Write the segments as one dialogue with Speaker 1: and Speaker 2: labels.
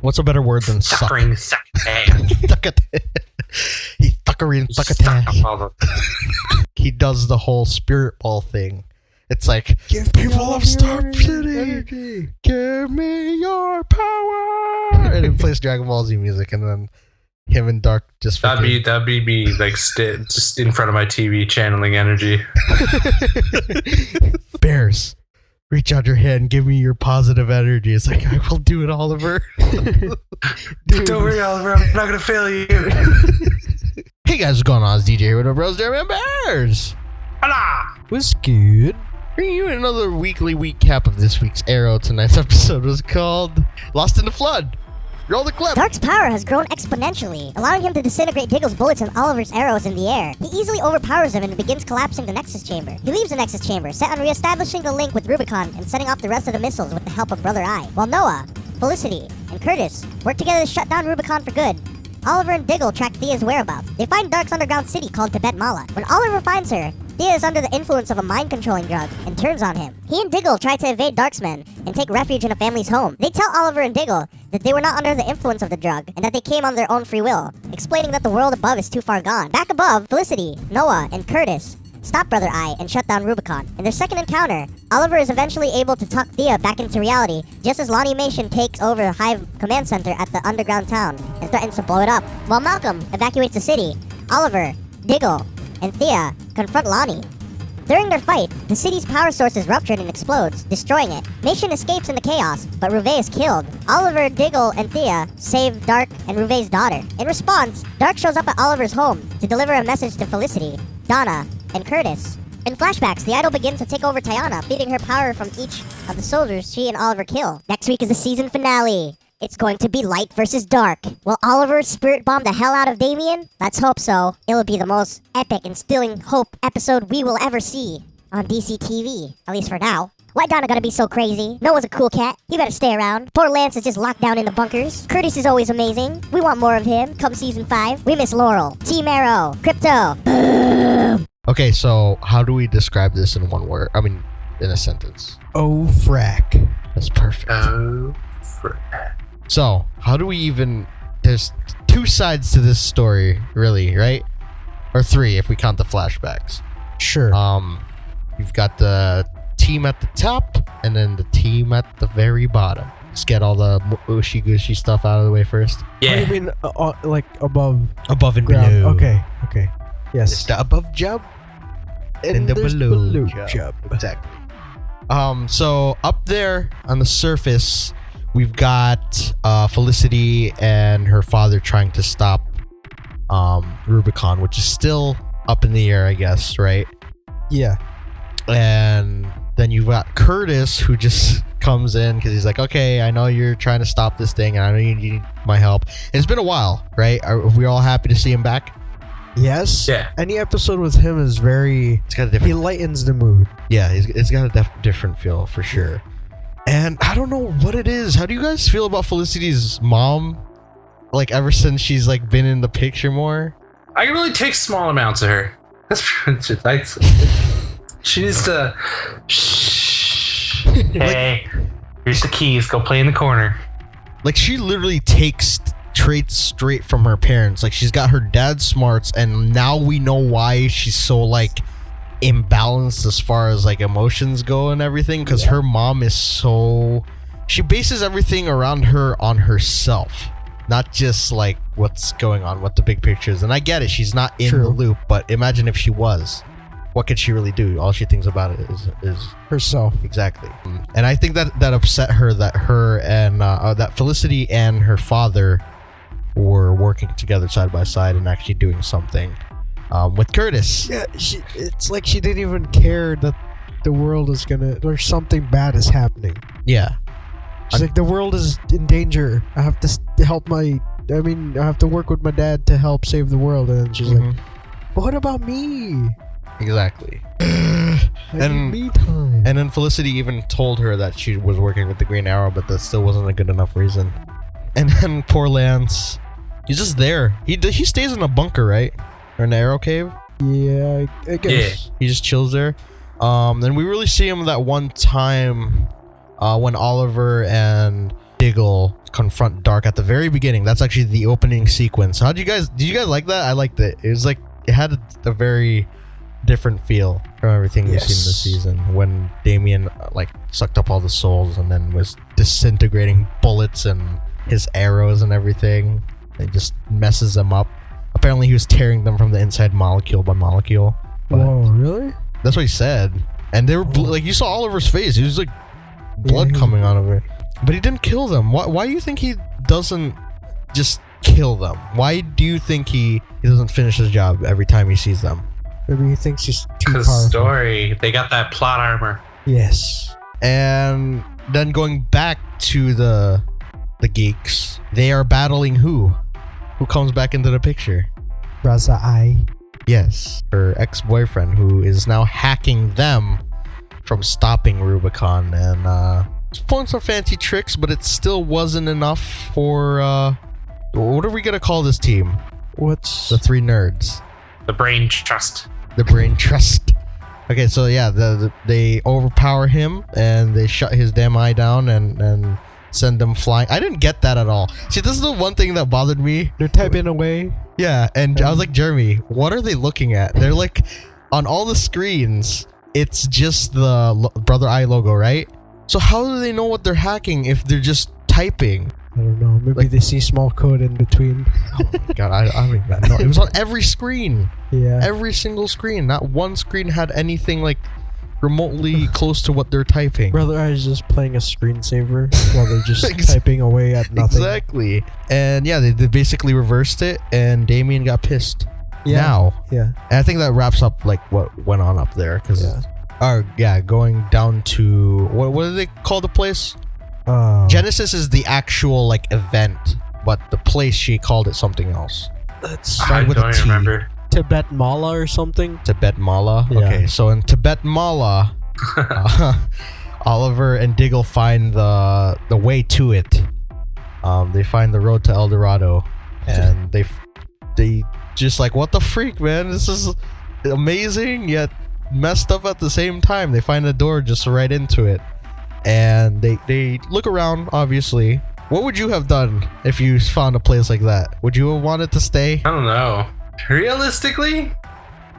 Speaker 1: What's a better word than suck?
Speaker 2: Suckering,
Speaker 1: He fuckery and succotash. He does the whole spirit ball thing. It's like, people of Star City, give me your power. And it plays Dragon Ball Z music, and then him and Dark just
Speaker 2: that'd be me like just in front of my TV channeling energy.
Speaker 1: Bears, reach out your hand and give me your positive energy. It's like, I will do it, Oliver.
Speaker 2: Don't worry, Oliver, I'm not gonna fail you.
Speaker 1: Hey guys, what's going on? It's DJ here with the Bros, Jeremy, and Bears.
Speaker 2: Hola!
Speaker 1: What's good? Bringing you another weekly recap of this week's Arrow. Tonight's episode was called Lost in the Flood. Roll the clip.
Speaker 3: Dark's power has grown exponentially, allowing him to disintegrate Diggle's bullets and Oliver's arrows in the air. He easily overpowers them and begins collapsing the Nexus Chamber. He leaves the Nexus Chamber, set on re-establishing the link with Rubicon and setting off the rest of the missiles with the help of Brother Eye. While Noah, Felicity, and Curtis work together to shut down Rubicon for good, Oliver and Diggle track Thea's whereabouts. They find Dark's underground city called Tibet Mala. When Oliver finds her, Thea is under the influence of a mind-controlling drug and turns on him. He and Diggle try to evade Dark's men and take refuge in a family's home. They tell Oliver and Diggle that they were not under the influence of the drug and that they came on their own free will, explaining that the world above is too far gone. Back above, Felicity, Noah, and Curtis stop Brother Eye and shut down Rubicon. In their second encounter, Oliver is eventually able to talk Thea back into reality just as Lonnie Mation takes over the Hive command center at the underground town and threatens to blow it up. While Malcolm evacuates the city, Oliver, Diggle, and Thea confront Lonnie. During their fight, the city's power source is ruptured and explodes, destroying it. Mation escapes in the chaos, but Ruve is killed. Oliver, Diggle, and Thea save Dark and Ruve's daughter. In response, Dark shows up at Oliver's home to deliver a message to Felicity, Donna, and Curtis. In flashbacks, the idol begins to take over Tiana, feeding her power from each of the soldiers she and Oliver kill. Next week is the season finale. It's going to be light versus dark. Will Oliver spirit bomb the hell out of Damien? Let's hope so. It will be the most epic instilling hope episode we will ever see on DC TV. At least for now. Why Donna gotta be so crazy? Noah's a cool cat. He better stay around. Poor Lance is just locked down in the bunkers. Curtis is always amazing. We want more of him. Come season 5. We miss Laurel. Team Arrow. Crypto.
Speaker 1: Okay, so how do we describe this in one word? I mean, in a sentence.
Speaker 4: Oh, frack.
Speaker 1: That's perfect.
Speaker 2: Oh, frick.
Speaker 1: So, how do we even... There's two sides to this story, really, right? Or three, if we count the flashbacks.
Speaker 4: Sure.
Speaker 1: You've got the team at the top, and then the team at the very bottom. Let's get all the ooshy-gooshy stuff out of the way first.
Speaker 2: Yeah.
Speaker 4: What do you mean, like above
Speaker 1: Above and
Speaker 4: ground?
Speaker 1: below.
Speaker 4: Okay. Yes.
Speaker 1: It's the above job and the
Speaker 4: there's
Speaker 1: below
Speaker 4: job.
Speaker 1: job. Exactly. So up there on the surface, we've got Felicity and her father trying to stop Rubicon, which is still up in the air, I guess, right?
Speaker 4: Yeah.
Speaker 1: And then you've got Curtis, who just comes in because he's like, okay, I know you're trying to stop this thing, and I know you need my help. And it's been a while, right? Are we all happy to see him back?
Speaker 4: Yes.
Speaker 2: Yeah.
Speaker 4: Any episode with him is very...
Speaker 1: It's got a
Speaker 4: He
Speaker 1: different...
Speaker 4: lightens the mood.
Speaker 1: Yeah, it's got a different feel, for sure. And I don't know what it is. How do you guys feel about Felicity's mom? Like, ever since she's, like, been in the picture more?
Speaker 2: I can really take small amounts of her. That's pretty much she needs to... Shh. Hey, here's the keys. Go play in the corner.
Speaker 1: Like, she literally takes traits straight from her parents. Like, she's got her dad's smarts, and now we know why she's so, like, imbalanced as far as, like, emotions go and everything, because her mom is so... She bases everything around her on herself, not just, like, what's going on, what the big picture is. And I get it, she's not in the loop, but imagine if she was. What could she really do? All she thinks about it is
Speaker 4: Herself.
Speaker 1: exactly. And I think that upset her, that her and that Felicity and her father were working together side by side and actually doing something with Curtis.
Speaker 4: Yeah, it's like she didn't even care that the world is gonna... Or something bad is happening.
Speaker 1: Yeah.
Speaker 4: She's like, the world is in danger. I have to help I have to work with my dad to help save the world. And then she's like, but what about me?
Speaker 1: Exactly.
Speaker 4: I need me time.
Speaker 1: And then Felicity even told her that she was working with the Green Arrow, but that still wasn't a good enough reason. And then poor Lance, he's just there. He stays in a bunker, right? Or an arrow cave?
Speaker 4: Yeah, I guess.
Speaker 1: Yeah. He just chills there. Then we really see him that one time when Oliver and Diggle confront Darhk at the very beginning. That's actually the opening sequence. Did you guys like that? I liked it. It was like, it had a very different feel from everything we've seen this season, when Damien like sucked up all the souls and then was disintegrating bullets and his arrows and everything. It just messes them up. Apparently he was tearing them from the inside molecule by molecule.
Speaker 4: Whoa, really?
Speaker 1: That's what he said. And they were like, you saw Oliver's face. He was like blood coming out of it. But he didn't kill them. Why do you think he doesn't just kill them? Why do you think he doesn't finish his job every time he sees them?
Speaker 4: Maybe he thinks he's too
Speaker 2: Because
Speaker 4: powerful.
Speaker 2: story, they got that plot armor.
Speaker 4: Yes.
Speaker 1: And then going back to the geeks, they are battling who? Who comes back into the picture?
Speaker 4: Raza I.
Speaker 1: Yes, her ex-boyfriend, who is now hacking them from stopping Rubicon, and he's pulling some fancy tricks, but it still wasn't enough for what are we gonna call this team?
Speaker 4: What's
Speaker 1: The three nerds.
Speaker 2: The brain trust.
Speaker 1: The brain trust. Okay, so yeah, they overpower him and they shut his damn eye down and send him flying. I didn't get that at all. See, this is the one thing that bothered me.
Speaker 4: they're typing away?
Speaker 1: Yeah, and I was like, Jeremy, what are they looking at? They're like, on all the screens, it's just the Brother Eye logo, right? So how do they know what they're hacking if they're just typing?
Speaker 4: I don't know. Maybe they see small code in between.
Speaker 1: Oh my god, I don't even know. It was on every screen.
Speaker 4: Yeah.
Speaker 1: Every single screen. Not one screen had anything like remotely close to what they're typing.
Speaker 4: Brother I is just playing a screensaver while they're just typing away at nothing.
Speaker 1: Exactly. And yeah, they basically reversed it, and Damien got pissed.
Speaker 4: Yeah.
Speaker 1: Now.
Speaker 4: Yeah.
Speaker 1: And I think that wraps up like what went on up there. Because, going down to, what do they call the place? Genesis is the actual like event, but the place she called it something else.
Speaker 4: That's
Speaker 2: I
Speaker 1: with a
Speaker 2: don't
Speaker 1: T.
Speaker 2: even remember.
Speaker 4: Tibet Mala or something.
Speaker 1: Tibet Mala.
Speaker 4: Yeah.
Speaker 1: Okay, so in Tibet Mala, Oliver and Diggle find the way to it. They find the road to El Dorado, and they just like, what the freak, man? This is amazing yet messed up at the same time. They find a door just right into it, and they look around. Obviously, what would you have done if you found a place like that? Would you have wanted to stay?
Speaker 2: I don't know. Realistically,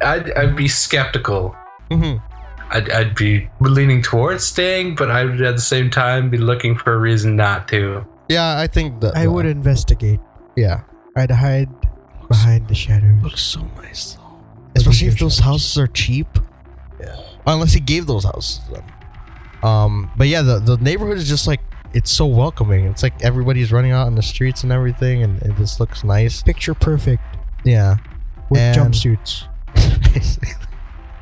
Speaker 2: I'd be skeptical.
Speaker 1: Mm-hmm.
Speaker 2: I'd be leaning towards staying, but I would at the same time be looking for a reason not to.
Speaker 1: Yeah, I think that
Speaker 4: I would investigate.
Speaker 1: Yeah,
Speaker 4: I'd hide behind the shadows.
Speaker 1: looks so nice though. Especially if those houses are cheap.
Speaker 4: Yeah.
Speaker 1: Unless he gave those houses to them. But yeah, the neighborhood is just like, it's so welcoming. It's like everybody's running out in the streets and everything, and it just looks nice.
Speaker 4: Picture perfect
Speaker 1: Yeah.
Speaker 4: with
Speaker 1: And-
Speaker 4: jumpsuits.
Speaker 1: Basically.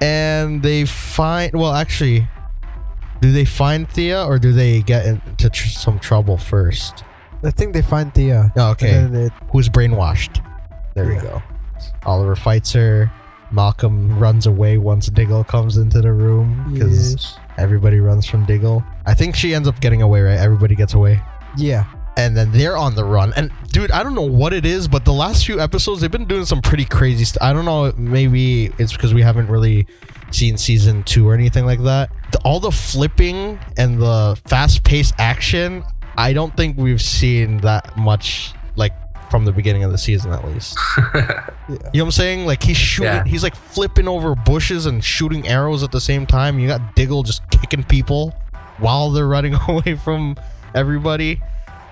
Speaker 1: And they find, well, actually, do they find Thea or do they get into some trouble first?
Speaker 4: I think they find Thea.
Speaker 1: Oh, okay.
Speaker 4: And then
Speaker 1: Who's brainwashed? There we
Speaker 4: Yeah.
Speaker 1: go. Oliver fights her. Malcolm runs away once Diggle comes into the room because everybody runs from Diggle. I think she ends up getting away, right? Everybody gets away.
Speaker 4: Yeah.
Speaker 1: And then they're on the run. And dude, I don't know what it is, but the last few episodes, they've been doing some pretty crazy stuff. I don't know, maybe it's because we haven't really seen season 2 or anything like that. All the flipping and the fast-paced action, I don't think we've seen that much, like, from the beginning of the season at least.
Speaker 4: Yeah.
Speaker 1: You know what I'm saying? Like, he's shooting,
Speaker 2: Yeah.
Speaker 1: he's like flipping over bushes and shooting arrows at the same time. You got Diggle just kicking people while they're running away from everybody.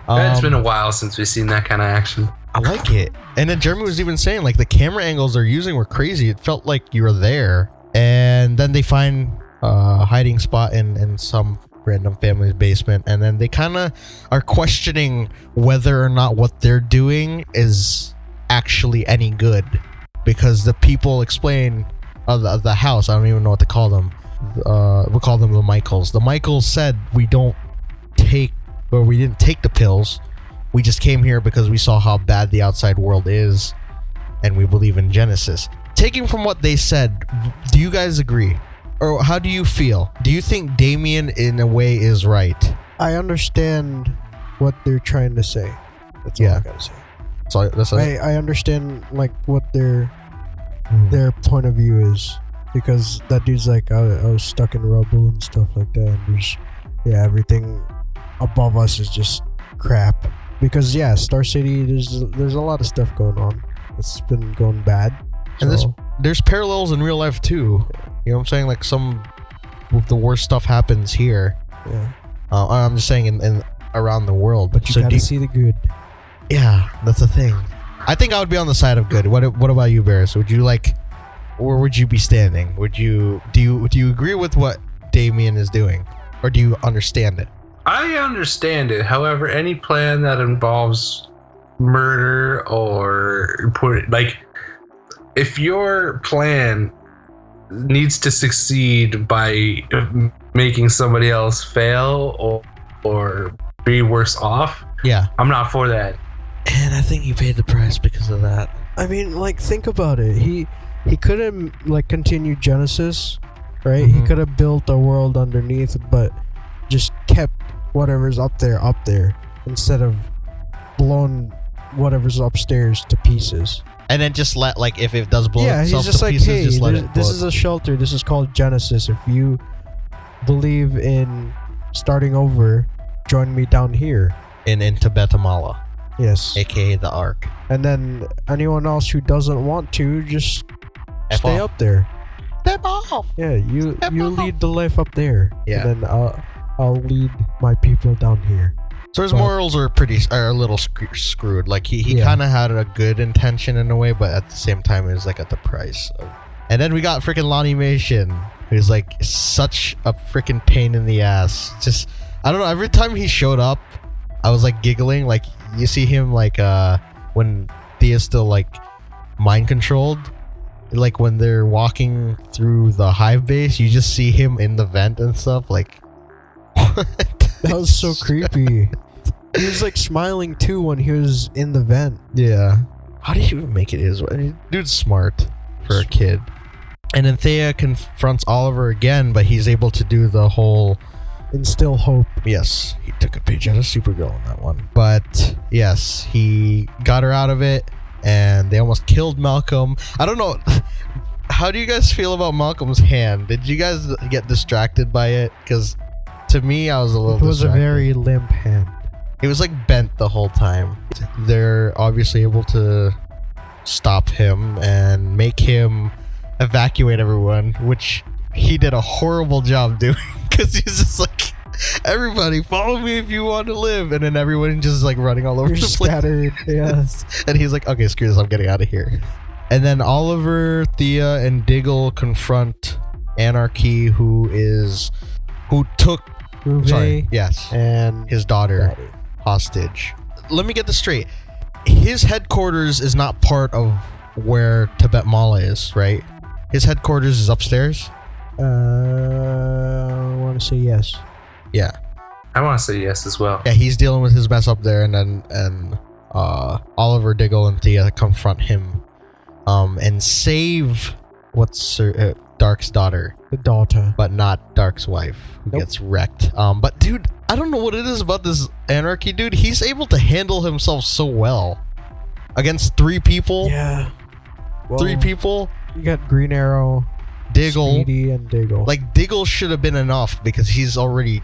Speaker 2: It's been a while since we've seen that kind of action.
Speaker 1: I like it. And then Jeremy was even saying, like, the camera angles they're using were crazy. It felt like you were there. And then they find a hiding spot in some random family's basement. And then they kind of are questioning whether or not what they're doing is actually any good. Because the people explain, the house, I don't even know what to call them. We'll call them the Michaels. The Michaels said we didn't take the pills. We just came here because we saw how bad the outside world is, and we believe in Genesis. Taking from what they said, do you guys agree? Or how do you feel? Do you think Damien, in a way, is right?
Speaker 4: I understand what they're trying to say. That's all I gotta say.
Speaker 1: So that's
Speaker 4: I understand like what their point of view is, because that dude's like, I was stuck in rubble and stuff like that, and there's everything above us is just crap. Because Star City, there's a lot of stuff going on. It's been going bad.
Speaker 1: And
Speaker 4: so-
Speaker 1: there's parallels in real life too. You know what I'm saying? Like some of the worst stuff happens here.
Speaker 4: Yeah.
Speaker 1: I'm just saying in around the world.
Speaker 4: But you gotta see the good.
Speaker 1: Yeah, that's the thing. I think I would be on the side of good. What about you, Barris? Would you like, or would you be standing? Do you agree with what Damien is doing, or do you understand it?
Speaker 2: I understand it. However, any plan that involves murder or if your plan needs to succeed by making somebody else fail or be worse off,
Speaker 1: Yeah,
Speaker 2: I'm not for that.
Speaker 1: and I think he paid the price because of that.
Speaker 4: I mean, like, think about it. He could have like continued Genesis, right? He
Speaker 1: Mhm.
Speaker 4: could have built a world underneath, but just kept whatever's up there instead of blown whatever's upstairs to pieces.
Speaker 1: And then just let, like, if it does blow
Speaker 4: Yeah,
Speaker 1: itself
Speaker 4: he's just
Speaker 1: to
Speaker 4: like,
Speaker 1: pieces,
Speaker 4: hey,
Speaker 1: just let it
Speaker 4: this
Speaker 1: blow.
Speaker 4: is a shelter. This is called Genesis. If you believe in starting over, join me down here.
Speaker 1: into Guatemala,
Speaker 4: Yes.
Speaker 1: aka the Ark.
Speaker 4: And then anyone else who doesn't want to, just
Speaker 1: F
Speaker 4: stay
Speaker 1: off.
Speaker 4: up there.
Speaker 1: Step off.
Speaker 4: Yeah, you
Speaker 1: Step
Speaker 4: you
Speaker 1: off.
Speaker 4: lead the life up there.
Speaker 1: Yeah.
Speaker 4: And then I'll lead my people down here.
Speaker 1: So his
Speaker 4: But-
Speaker 1: morals are a little screwed. Like he
Speaker 4: Yeah.
Speaker 1: kind of had a good intention in a way, but at the same time, it was like at the price of. And then we got freaking Lonimation, who's like such a freaking pain in the ass. Just I don't know. Every time he showed up, I was like giggling. Like you see him like when Thea's still like mind controlled. Like when they're walking through the hive base, you just see him in the vent and stuff. Like what?
Speaker 4: That was so creepy. He was like smiling too when he was in the vent.
Speaker 1: Yeah. How did he even make it his way? Dude's smart for a kid. And then Thea confronts Oliver again, but he's able to do the whole...
Speaker 4: Instill hope.
Speaker 1: Yes, he took a page out of Supergirl on that one. But yes, he got her out of it, and they almost killed Malcolm. I don't know. How do you guys feel about Malcolm's hand? Did you guys get distracted by it? Because to me, I was a little
Speaker 4: It was
Speaker 1: distracted.
Speaker 4: a very limp hand.
Speaker 1: It was like bent the whole time. They're obviously able to stop him and make him evacuate everyone, which he did a horrible job doing because he's just like, everybody follow me if you want to live, and then everyone just like running all over
Speaker 4: You're
Speaker 1: the place.
Speaker 4: scattered. Yeah.
Speaker 1: And he's like, okay, screw this, I'm getting out of here. And then Oliver, Thea, and Diggle confront Anarky, who took
Speaker 4: Uwe
Speaker 1: and his daughter hostage. Let me get this straight. His headquarters is not part of where Tibet Mala is, right? His headquarters is upstairs?
Speaker 4: I want to say yes.
Speaker 1: Yeah.
Speaker 2: I want to say yes as well.
Speaker 1: Yeah, he's dealing with his mess up there, and then Oliver, Diggle, and Thea confront him and save Dark's daughter,
Speaker 4: The daughter.
Speaker 1: but not Dark's wife, who
Speaker 4: Nope.
Speaker 1: gets wrecked. But dude, I don't know what it is about this Anarky dude. He's able to handle himself so well against three people.
Speaker 4: Yeah. Well,
Speaker 1: Three people.
Speaker 4: You got Green Arrow,
Speaker 1: Diggle.
Speaker 4: Speedy, and Diggle.
Speaker 1: Like Diggle should have been enough because he's already,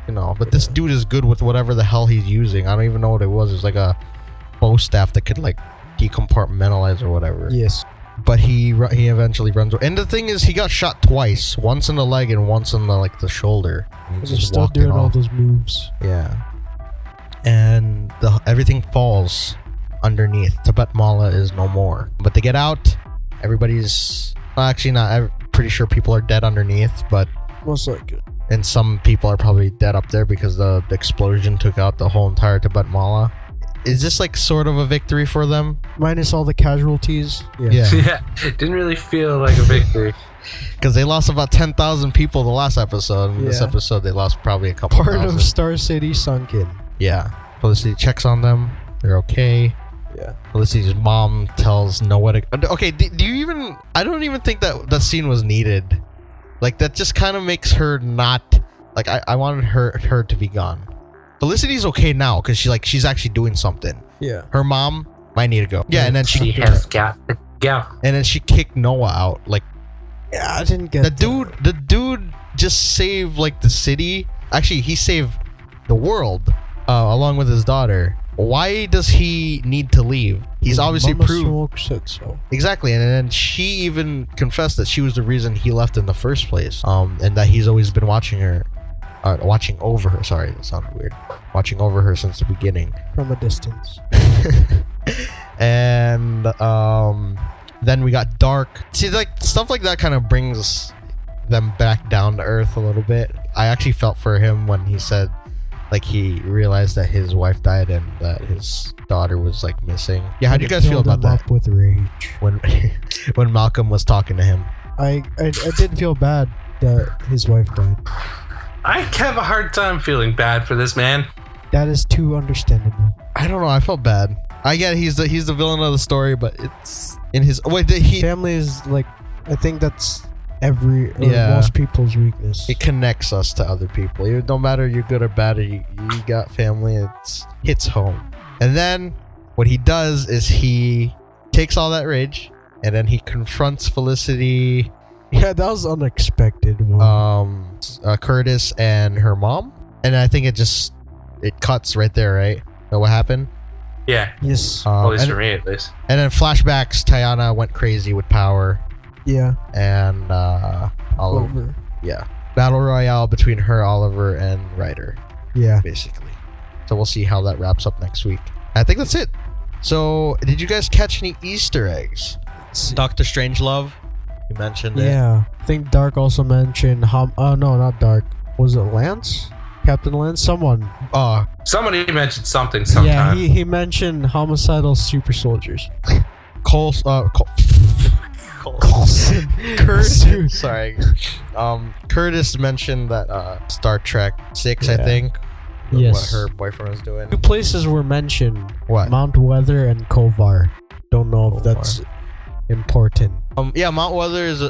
Speaker 1: But this dude is good with whatever the hell he's using. I don't even know what it was. It's like a bow staff that could like decompartmentalize or whatever.
Speaker 4: yes.
Speaker 1: But he eventually runs. And the thing is, he got shot twice. Once in the leg and once in the shoulder. And he
Speaker 4: They're
Speaker 1: just
Speaker 4: still
Speaker 1: walked it
Speaker 4: doing all
Speaker 1: off.
Speaker 4: those moves.
Speaker 1: Yeah. And everything falls underneath. Tibet Mala is no more. But they get out. Everybody's actually not. I'm pretty sure people are dead underneath, but
Speaker 4: Most likely.
Speaker 1: and some people are probably dead up there because the explosion took out the whole entire Tibet Mala. Is this like sort of a victory for them?
Speaker 4: Minus all the casualties.
Speaker 1: Yeah.
Speaker 2: Yeah, it didn't really feel like a victory.
Speaker 1: Because they lost about 10,000 people the last episode. And this
Speaker 4: Yeah.
Speaker 1: episode, they lost probably a couple
Speaker 4: Part
Speaker 1: thousand.
Speaker 4: of Star City sunk in.
Speaker 1: Yeah. Felicity checks on them. They're okay.
Speaker 4: Yeah.
Speaker 1: Felicity's mom tells Noah to... Okay, do you even... I don't even think that scene was needed. Like, that just kind of makes her not... Like, I wanted her to be gone. Felicity's okay now because she's actually doing something.
Speaker 4: Yeah.
Speaker 1: Her mom might need to go. Yeah, and then
Speaker 2: She
Speaker 1: she
Speaker 2: has got to go.
Speaker 1: and then she kicked Noah out. Like,
Speaker 4: Yeah, I didn't get
Speaker 1: the dude just saved like the city. Actually, he saved the world along with his daughter. Why does he need to leave? He's obviously
Speaker 4: Mama
Speaker 1: proved
Speaker 4: Smoke said so.
Speaker 1: exactly, and then she even confessed that she was the reason he left in the first place. And that he's always been watching over her. Sorry, that sounded weird. Watching over her since the beginning.
Speaker 4: From a distance.
Speaker 1: And then we got Darhk. See, like stuff like that kind of brings them back down to earth a little bit. I actually felt for him when he said, like, he realized that his wife died and that his daughter was like missing. Yeah, how do you guys feel about that?
Speaker 4: Up with rage.
Speaker 1: When Malcolm was talking to him.
Speaker 4: I did feel bad that his wife died.
Speaker 2: I have a hard time feeling bad for this man.
Speaker 4: That is too understandable.
Speaker 1: I don't know. I felt bad. I get he's the villain of the story, but it's in his
Speaker 4: Family is like, I think that's most people's weakness.
Speaker 1: It connects us to other people. It don't matter you're good or bad. You got family. It hits home. And then what he does is he takes all that rage and then he confronts Felicity.
Speaker 4: Yeah, that was unexpected.
Speaker 1: Curtis and her mom, and I think it cuts right there. Right? Is that what happened?
Speaker 2: Yeah.
Speaker 4: Yes.
Speaker 2: At least for me, at least.
Speaker 1: And then flashbacks. Tiana went crazy with power.
Speaker 4: Yeah.
Speaker 1: And Oliver. Yeah. Battle royale between her, Oliver, and Ryder.
Speaker 4: Yeah.
Speaker 1: Basically. So we'll see how that wraps up next week. I think that's it. So did you guys catch any Easter eggs? Dr. Strangelove. You mentioned it.
Speaker 4: Yeah. I think Darhk also mentioned no, not Darhk. Was it Lance? Captain Lance? Someone.
Speaker 2: Somebody mentioned something sometime.
Speaker 4: Yeah, he mentioned homicidal super soldiers.
Speaker 1: Coulson. Curtis. Sorry. Curtis mentioned that Star Trek 6, I think.
Speaker 4: Yes.
Speaker 1: What her boyfriend was doing.
Speaker 4: 2 places were mentioned.
Speaker 1: What?
Speaker 4: Mount Weather and Kovar. Don't know if that's important.
Speaker 1: Yeah, Mount Weather is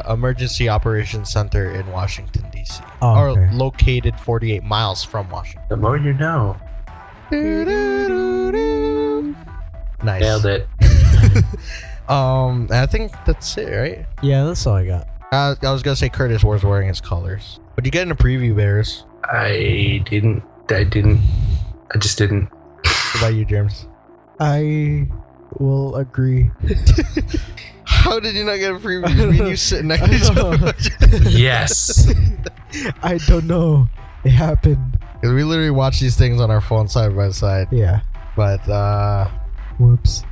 Speaker 1: emergency operations center in Washington D.C.
Speaker 4: Oh, okay.
Speaker 1: Or located 48 miles from Washington.
Speaker 2: The more you know.
Speaker 1: Nice.
Speaker 2: Nailed it.
Speaker 1: I think that's it, right?
Speaker 4: Yeah, that's all I got.
Speaker 1: I was gonna say Curtis was wearing his colors. But you get in a preview, Bears.
Speaker 2: I just didn't.
Speaker 1: What about you, James?
Speaker 4: I will agree.
Speaker 1: How did you not get a preview? Me and you sitting next to each other.
Speaker 2: Yes.
Speaker 4: I don't know. It happened.
Speaker 1: Because we literally watch these things on our phone side by side.
Speaker 4: Yeah.
Speaker 1: But
Speaker 4: whoops.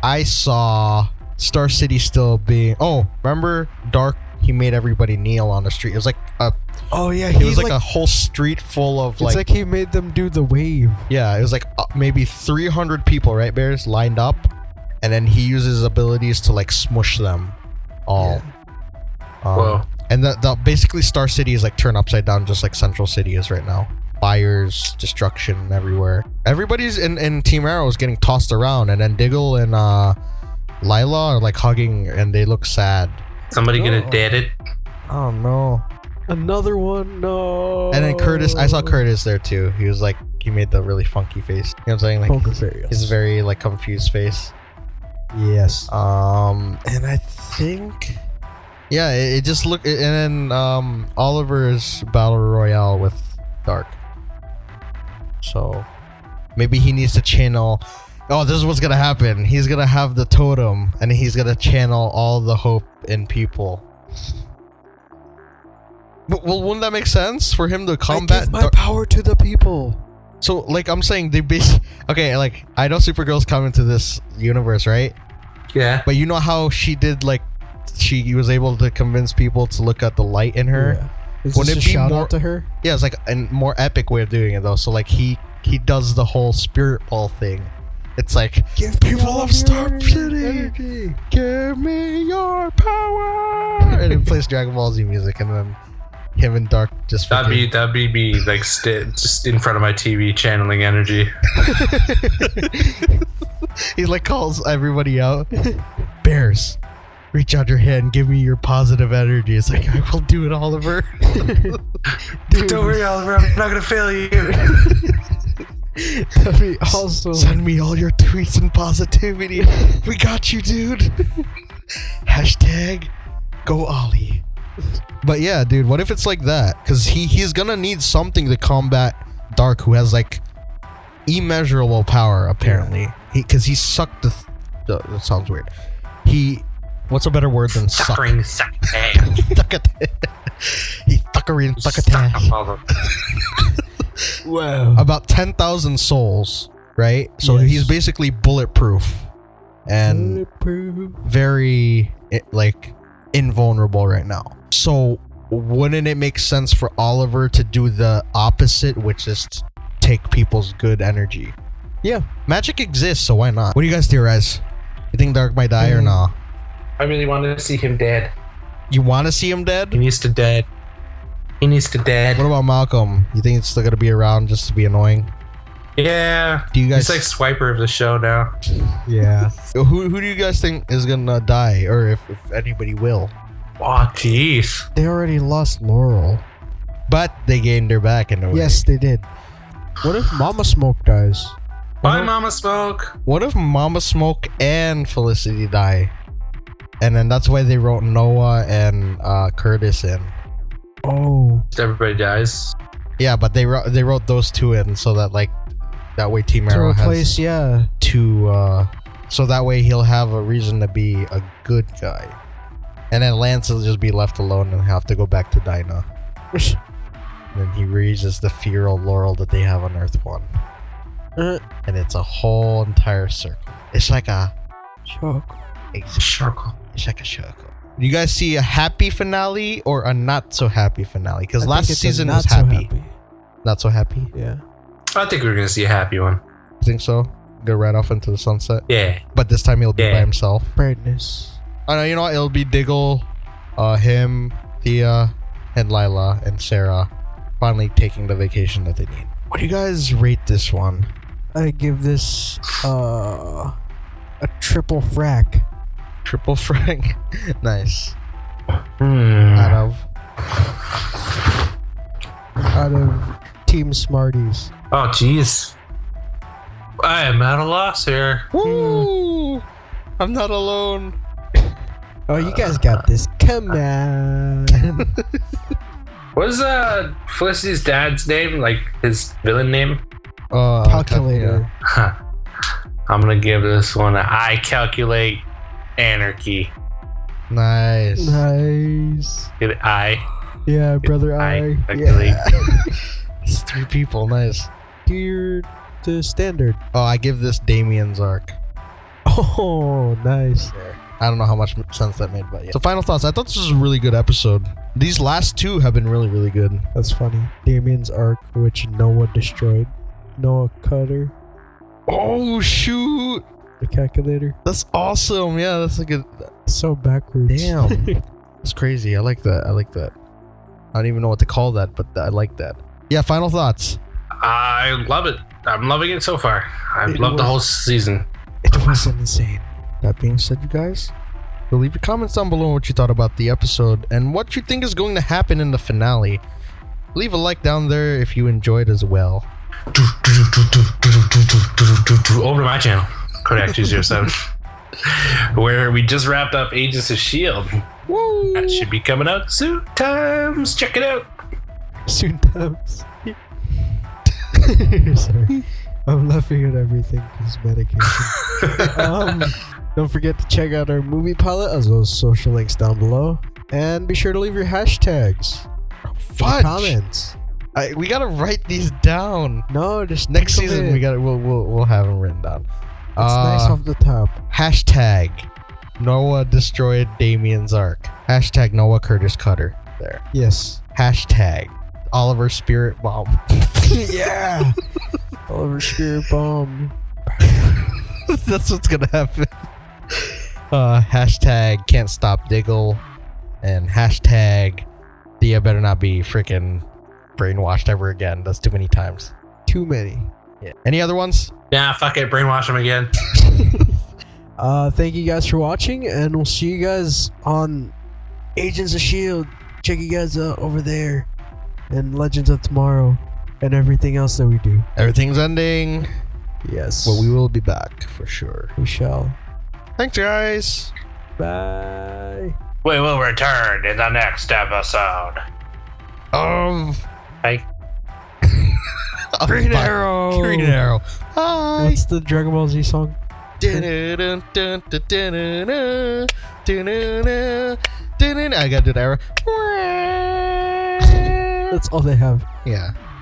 Speaker 1: I saw Star City still being. Oh, remember Darhk? He made everybody kneel on the street. It was like a.
Speaker 4: Oh yeah,
Speaker 1: It was like a whole street full of
Speaker 4: it's like he made them do the wave.
Speaker 1: Yeah, it was like maybe 300 people, right, Bears, lined up, and then he uses his abilities to like smush them all.
Speaker 2: Yeah. Whoa.
Speaker 1: And the basically Star City is like turned upside down, just like Central City is right now. Fires, destruction everywhere. Everybody's in Team Arrow is getting tossed around, and then Diggle and Lila are like hugging, and they look sad.
Speaker 2: Somebody gonna dead it?
Speaker 1: Oh no.
Speaker 4: Another one, no.
Speaker 1: And then Curtis, I saw Curtis there too. He was like, he made the really funky face. You know what I'm saying? Like
Speaker 4: Poker face.
Speaker 1: his very like confused face.
Speaker 4: Yes.
Speaker 1: And I think, yeah, it just looked. And then Oliver's battle royale with Darhk. So maybe he needs to channel. Oh, this is what's gonna happen. He's gonna have the totem, and he's gonna channel all the hope in people. But, well, wouldn't that make sense for him to combat?
Speaker 4: I give my power to the people.
Speaker 1: So, like I'm saying, they okay. Like I know Supergirl's coming to this universe, right?
Speaker 2: Yeah.
Speaker 1: But you know how she did, like, she was able to convince people to look at the light in her.
Speaker 4: Yeah. Is
Speaker 1: Wouldn't
Speaker 4: this
Speaker 1: it
Speaker 4: a
Speaker 1: be
Speaker 4: shout
Speaker 1: more
Speaker 4: out to her?
Speaker 1: Yeah, it's like a more epic way of doing it though. So like he does the whole spirit ball thing. It's like,
Speaker 4: Give
Speaker 1: people
Speaker 4: me
Speaker 1: of Star City,
Speaker 4: energy.
Speaker 1: give me your power, and it plays Dragon Ball Z music, and then him and Darhk just
Speaker 2: That'd be me like just in front of my TV channeling energy.
Speaker 1: He like calls everybody out. Bears, reach out your hand, give me your positive energy. It's like, I will do it, Oliver.
Speaker 2: Don't worry, Oliver, I'm not gonna fail you.
Speaker 4: That'd be awesome.
Speaker 1: Send me all your tweets and positivity. We got you, dude. Hashtag go Ollie. But yeah, dude, what if it's like that? Because he's gonna need something to combat Darhk, who has like immeasurable power, apparently. Because he sucked the... that sounds weird. What's a better word than suck?
Speaker 2: Suckering, succotash.
Speaker 1: He thuckering, succotash.
Speaker 4: Wow.
Speaker 1: About 10,000 souls, right? So
Speaker 4: Yes.
Speaker 1: he's basically bulletproof. And very, like, invulnerable right now. So wouldn't it make sense for Oliver to do the opposite, which is to take people's good energy?
Speaker 4: Yeah.
Speaker 1: Magic exists, so why not? What do you guys theorize? You think Dark might die or not?
Speaker 2: I really want to see him dead.
Speaker 1: You want to see him dead?
Speaker 2: He needs to dead. He needs to dead.
Speaker 1: What about Malcolm? You think it's still gonna be around just to be annoying?
Speaker 2: Yeah.
Speaker 1: Do you guys?
Speaker 2: He's like Swiper of the show now.
Speaker 4: Yeah.
Speaker 1: Who do you guys think is gonna die, or if anybody will?
Speaker 2: Oh, jeez.
Speaker 4: They already lost Laurel.
Speaker 1: But they gained her back in a way.
Speaker 4: Yes, they did. What if Mama Smoke dies?
Speaker 2: Bye, Mama Smoke.
Speaker 1: What if Mama Smoke and Felicity die? And then that's why they wrote Noah and Curtis in.
Speaker 4: Oh.
Speaker 2: Everybody dies.
Speaker 1: Yeah, but they wrote those two in so that that way Team
Speaker 4: To
Speaker 1: Arrow
Speaker 4: replace,
Speaker 1: has
Speaker 4: yeah.
Speaker 1: two. So that way he'll have a reason to be a good guy, and then Lance will just be left alone and have to go back to Dinah. And then he raises the fear of Laurel that they have on Earth 1. And it's a whole entire circle. It's like a
Speaker 4: Choke.
Speaker 2: Circle.
Speaker 1: It's like a circle. Do you guys see a happy finale or a not so happy finale? Because last season was happy. Not so happy.
Speaker 4: Yeah.
Speaker 2: I think we're gonna see a happy one.
Speaker 1: You think so? Go right off into the sunset.
Speaker 2: Yeah.
Speaker 1: But this time he'll be by himself.
Speaker 4: Brightness.
Speaker 1: Oh no, you know what? It'll be Diggle, him, Thea, and Lila and Sarah finally taking the vacation that they need. What do you guys rate this one?
Speaker 4: I give this a triple frack.
Speaker 1: Triple Frank. Nice.
Speaker 2: Hmm.
Speaker 4: Out of Team Smarties.
Speaker 2: Oh, jeez. I am at a loss here.
Speaker 1: Woo! I'm not alone.
Speaker 4: Oh, you guys got this. Come on.
Speaker 2: What is Felicity's dad's name? Like his villain name?
Speaker 4: Calculator.
Speaker 2: Huh. I'm gonna give this one a I calculate Anarky.
Speaker 1: Nice.
Speaker 4: Nice.
Speaker 2: Get it? I.
Speaker 4: Yeah, brother.
Speaker 2: I
Speaker 4: I.
Speaker 2: calculate.
Speaker 4: Yeah.
Speaker 1: It's 3 people. Nice.
Speaker 4: Dear the standard.
Speaker 1: Oh, I give this Damien's arc.
Speaker 4: Oh, nice.
Speaker 1: I don't know how much sense that made, but yeah. So final thoughts. I thought this was a really good episode. These last 2 have been really, really good.
Speaker 4: That's funny. Damien's arc, which Noah destroyed. Noah Cutter,
Speaker 1: Oh shoot!
Speaker 4: the calculator.
Speaker 1: That's awesome. Yeah, that's like a
Speaker 4: So backwards.
Speaker 1: damn. That's crazy. I like that. I don't even know what to call that, but I like that. Yeah. Final thoughts.
Speaker 2: I love it. I'm loving it so far. I've
Speaker 4: It
Speaker 2: loved the
Speaker 4: was-
Speaker 2: whole season.
Speaker 4: It was insane.
Speaker 1: That being said, you guys, leave your comments down below what you thought about the episode and what you think is going to happen in the finale. Leave a like down there if you enjoyed as well.
Speaker 2: Over to my channel, Kodak 207, where we just wrapped up Agents of S.H.I.E.L.D.
Speaker 1: Woo!
Speaker 2: That should be coming out soon. Times, check it out.
Speaker 4: Soon times. Sorry. I'm laughing at everything because medication. Don't forget to check out our movie pilot as well as social links down below. And be sure to leave your hashtags.
Speaker 1: Fudge.
Speaker 4: Comments.
Speaker 1: We gotta write these down.
Speaker 4: No, just
Speaker 1: Next
Speaker 4: think of
Speaker 1: season,
Speaker 4: it.
Speaker 1: we'll have them written down.
Speaker 4: It's nice off the top.
Speaker 1: Hashtag Noah destroyed Damien's arc. Hashtag Noah Curtis Cutter. There.
Speaker 4: Yes.
Speaker 1: Hashtag Oliver Spirit Bomb.
Speaker 4: Yeah. Oliver Spirit Bomb.
Speaker 1: That's what's gonna happen. Hashtag Can't Stop Diggle. And hashtag Thea better not be freaking brainwashed ever again. That's too many times.
Speaker 4: Too many.
Speaker 1: Yeah. Any other ones?
Speaker 2: Yeah, fuck it, brainwash him again.
Speaker 4: Thank you guys for watching, and we'll see you guys on Agents of S.H.I.E.L.D. Check you guys out over there. And Legends of Tomorrow. And everything else that we do.
Speaker 1: Everything's ending.
Speaker 4: Yes.
Speaker 1: But we will be back for sure.
Speaker 4: We shall.
Speaker 1: Thanks, guys.
Speaker 4: Bye.
Speaker 2: We will return in the next episode.
Speaker 1: Of
Speaker 2: Bye.
Speaker 4: Green Arrow.
Speaker 1: Green Arrow. Hi.
Speaker 4: What's the Dragon Ball Z song?
Speaker 1: I gotta do the arrow.
Speaker 4: That's all they have.
Speaker 1: Yeah.